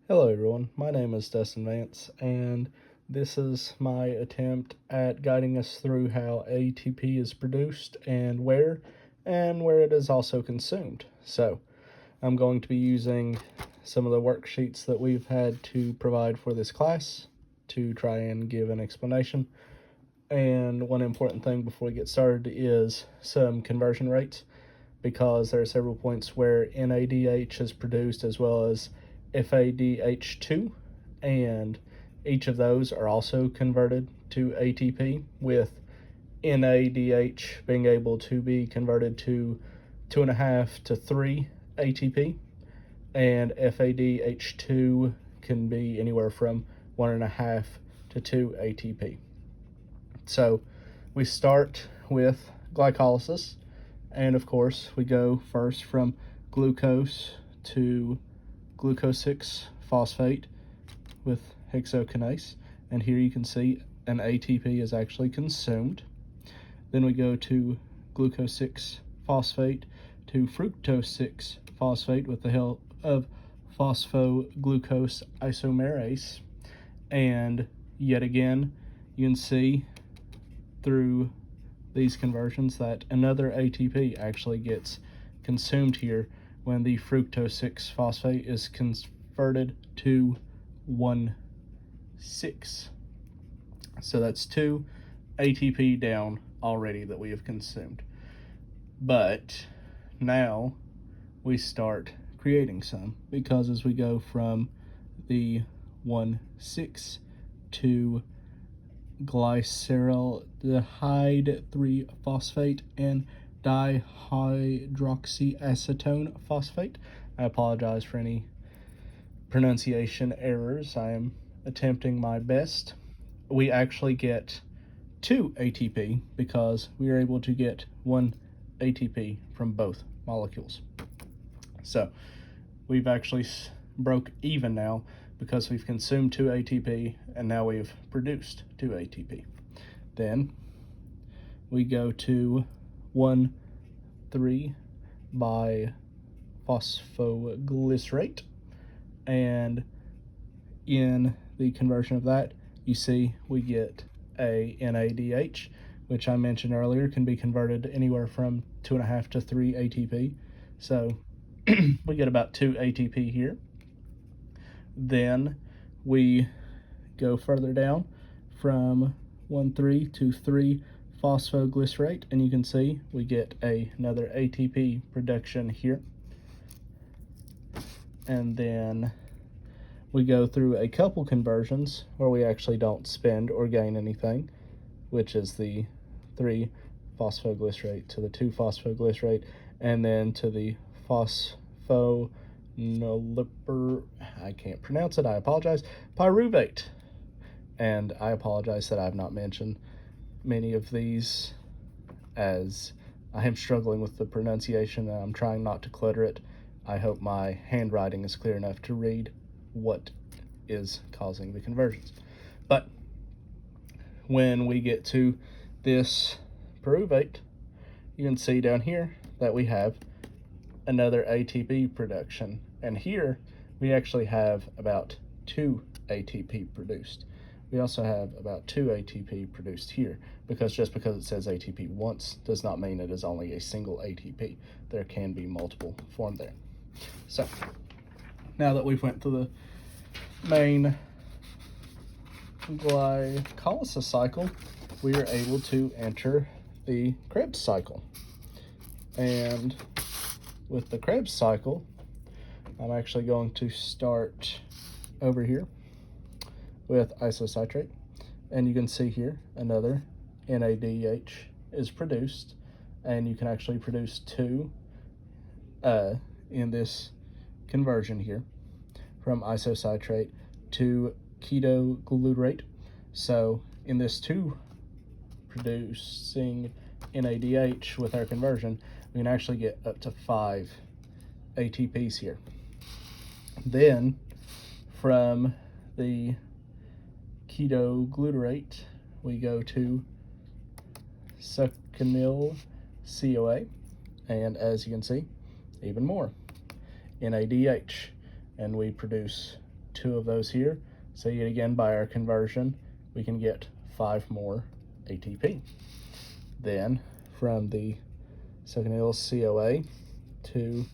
Hello everyone, my name is Dustin Vance, and this is my attempt at guiding us through how ATP is produced and where it is also consumed. So, I'm going to be using some of the worksheets that we've had to provide for this class to try and give an explanation. And one important thing before we get started is some conversion rates, because there are several points where NADH is produced as well as FADH2, and each of those are also converted to ATP, with NADH being able to be converted to 2.5 to 3 ATP, and FADH2 can be anywhere from 1.5 to 2 ATP. So we start with glycolysis, and of course we go first from glucose to glucose 6 phosphate with hexokinase, and here you can see an ATP is actually consumed. Then we go to glucose 6 phosphate to fructose 6 phosphate with the help of phosphoglucose isomerase, and yet again you can see through these conversions that another ATP actually gets consumed here when the fructose 6 phosphate is converted to 1,6. So that's 2 ATP down already that we have consumed. But now we start creating some, because as we go from the 1,6 to glyceraldehyde 3-phosphate and dihydroxyacetone phosphate. I apologize for any pronunciation errors. I am attempting my best. We actually get 2 ATP because we are able to get 1 ATP from both molecules. So we've actually broke even now, because we've consumed 2 ATP and now we've produced 2 ATP. Then we go to 1,3 by phosphoglycerate, and in the conversion of that, you see we get a NADH, which I mentioned earlier can be converted anywhere from 2.5 to 3 ATP. So we get about 2 ATP here. Then we go further down from 1,3 to 3 phosphoglycerate, and you can see we get another ATP production here. And then we go through a couple conversions where we actually don't spend or gain anything, which is the 3 phosphoglycerate to the 2 phosphoglycerate, and then to the I can't pronounce it, I apologize, pyruvate. And I apologize that I have not mentioned many of these, as I am struggling with the pronunciation and I'm trying not to clutter it. I hope my handwriting is clear enough to read what is causing the conversions. But when we get to this pyruvate, you can see down here that we have another ATP production, and here we actually have about 2 ATP produced. We also have about 2 ATP produced here, because just because it says ATP once does not mean it is only a single ATP. There can be multiple formed there. So now that we've went through the main glycolysis cycle, we are able to enter the Krebs cycle. And with the Krebs cycle, I'm actually going to start over here with isocitrate, and you can see here another NADH is produced, and you can actually produce 2 in this conversion here from isocitrate to ketoglutarate. So in this 2 producing NADH with our conversion, we can actually get up to 5 ATPs here. Then from the ketoglutarate, we go to succinyl CoA, and as you can see, even more NADH, and we produce 2 of those here. So yet again, by our conversion, we can get 5 more ATP. Then from the succinyl CoA to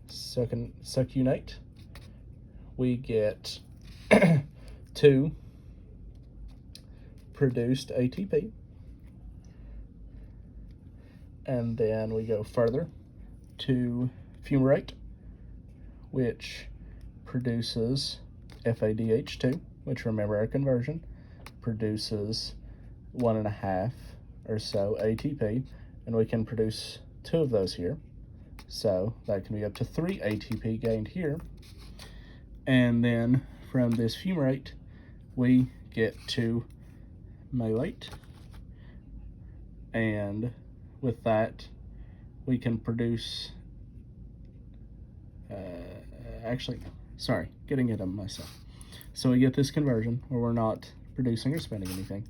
succinate, we get 2 produced ATP. And then we go further to fumarate, which produces FADH2, which, remember our conversion, produces 1.5 or so ATP, and we can produce 2 of those here. So that can be up to 3 ATP gained here. And then from this fumarate, we get to malate, and with that, we can produce, getting it on myself. So we get this conversion where we're not producing or spending anything.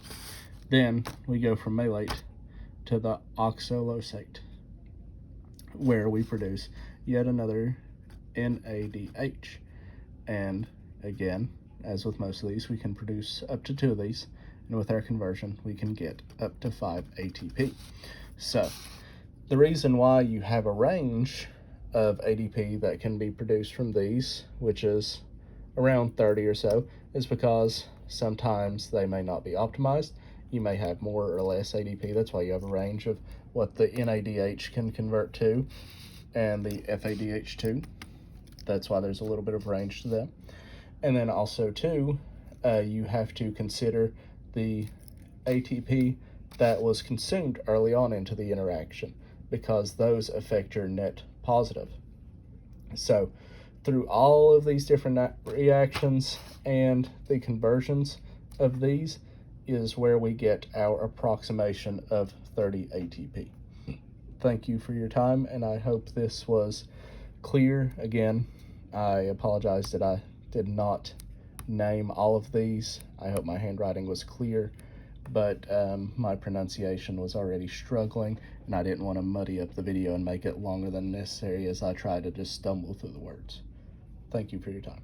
Then we go from malate to the oxalosate, where we produce yet another NADH. And again, as with most of these, we can produce up to 2 of these, and with our conversion, we can get up to 5 ATP. So the reason why you have a range of ATP that can be produced from these, which is around 30 or so, is because sometimes they may not be optimized. You may have more or less ATP. That's why you have a range of what the NADH can convert to and the FADH2. That's why there's a little bit of range to them. And then also too, you have to consider the ATP that was consumed early on into the interaction, because those affect your net positive. So through all of these different reactions and the conversions of these is where we get our approximation of 30 ATP. Thank you for your time, and I hope this was clear. Again, I apologize that I did not name all of these. I hope my handwriting was clear, but my pronunciation was already struggling, and I didn't want to muddy up the video and make it longer than necessary as I try to just stumble through the words. Thank you for your time.